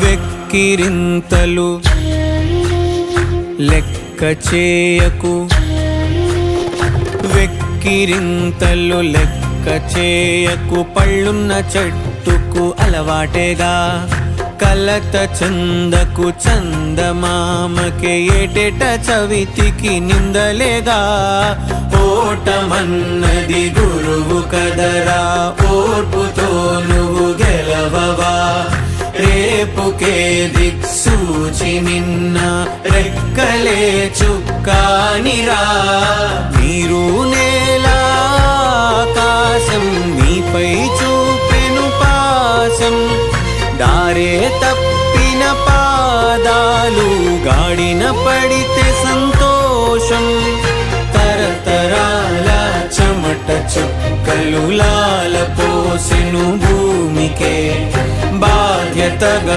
వెక్కిరింతలు లెక్క చేయకు, వెక్కిరింతలు లెక్క చేయకు, పళ్ళున్న చెట్టుకు అలవాటేగా. కలత చందకు చందమామకే ఏటేట చవితికి నిందలేగా. ఓటమన్నది గురువు కదరా, ఓర్పుతో నువ్వు గెలవవా. రేపుకే దిక్సూచి నిన్న రెక్కలే చుక్కానిరా. నీరు నేల ఆకాశం నీపై చూపెను పాశం. దారే తప్పిన పాదాలు గాడిన పడితే సంతోషం. తరతరాల చెమట చుక్కలు లాల పోసెను భూమికే బాధ్యతగా.